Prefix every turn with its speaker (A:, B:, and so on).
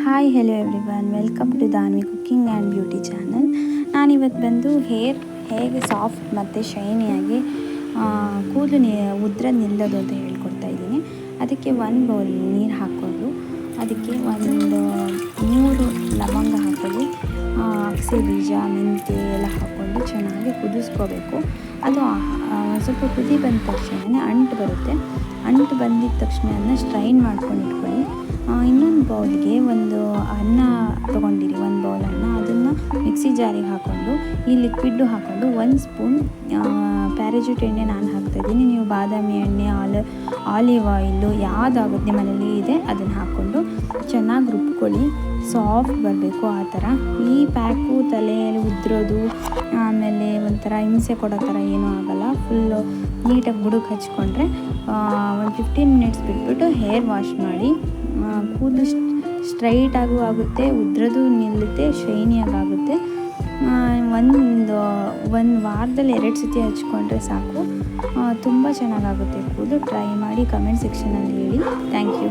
A: Hi hello everyone, welcome to Dhanvi cooking and beauty channel. ನಾನಿವತ್ತು ಬಂದು hair ಹೇಗೆ soft ಮತ್ತು ಶೈನಿಯಾಗಿ ಕೂದಲು ಉದ್ರದ್ದು ನಿಲ್ಲೋದು ಅಂತ ಹೇಳ್ಕೊಡ್ತಾ ಇದ್ದೀನಿ. ಅದಕ್ಕೆ ಒಂದು ಬೌಲ್ ನೀರು ಹಾಕ್ಕೊಂಡು ಅದಕ್ಕೆ ಒಂದು 3 ಲವಂಗ ಹಾಕ್ಕೊಳ್ಳಿ, ಅಗಸೆ ಬೀಜ, ಮೆಂತ್ಯ ಎಲ್ಲ ಹಾಕ್ಕೊಂಡು ಚೆನ್ನಾಗಿ ಕುದಿಸ್ಕೋಬೇಕು. ಅದು ಸ್ವಲ್ಪ ಕುದಿ ಬಂದ ತಕ್ಷಣ ಅಂಟು ಬರುತ್ತೆ. ಅಂಟು ಬಂದಿದ್ದ ತಕ್ಷಣ ಅದನ್ನ ಸ್ಟ್ರೈನ್ ಮಾಡ್ಕೊಂಡು ಇಟ್ಕೊಳ್ಳಿ. ಇನ್ನೊಂದು ಬೌಲ್ಗೆ ಒಂದು ಅನ್ನ ತೊಗೊಂಡಿರಿ, ಒಂದು ಬೌಲ್ ಅನ್ನ, ಅದನ್ನು ಮಿಕ್ಸಿ ಜಾರಿಗೆ ಹಾಕ್ಕೊಂಡು ಈ ಲಿಕ್ವಿಡ್ಡು ಹಾಕ್ಕೊಂಡು 1 ಸ್ಪೂನ್ ಪ್ಯಾರಾಚೂಟ್ ಎಣ್ಣೆ ನಾನು ಹಾಕ್ತಾಯಿದ್ದೀನಿ. ನೀವು ಬಾದಾಮಿ ಎಣ್ಣೆ, ಆಲಿವ್ ಆಯಿಲು ಯಾವುದಾಗುತ್ತೆ ನಿಮ್ಮ ಮನೇಲಿ ಇದೆ ಅದನ್ನು ಹಾಕ್ಕೊಂಡು ಚೆನ್ನಾಗಿ ರುಬ್ಕೊಳ್ಳಿ. ಸಾಫ್ಟ್ ಬರಬೇಕು ಆ ಥರ. ಈ ಪ್ಯಾಕು ತಲೆಯಲ್ಲಿ ಉದ್ರೋದು ಆಮೇಲೆ ಒಂಥರ ಹಿಂಸೆ ಕೊಡೋ ಥರ ಏನೂ ಆಗೋಲ್ಲ. ಫುಲ್ಲು ನೀಟಾಗಿ ಬುಡಕ್ಕೆ ಹಚ್ಕೊಂಡ್ರೆ ಒಂದು 15 ಮಿನಿಟ್ಸ್ ಬಿಟ್ಬಿಟ್ಟು ಹೇರ್ ವಾಶ್ ಮಾಡಿ. ಕೂದಲು ಸ್ಟ್ರೈಟಾಗೂ ಆಗುತ್ತೆ, ಉದ್ರದು ನಿಲ್ಲುತ್ತೆ, ಶೈನಿಯಾಗುತ್ತೆ. ಒಂದು ವಾರದಲ್ಲಿ 2 ಸತಿ ಹಚ್ಕೊಂಡ್ರೆ ಸಾಕು. ತುಂಬ ಚೆನ್ನಾಗಾಗುತ್ತೆ ಕೂದಲು. ಟ್ರೈ ಮಾಡಿ, ಕಮೆಂಟ್ ಸೆಕ್ಷನಲ್ಲಿ ಹೇಳಿ. Thank you.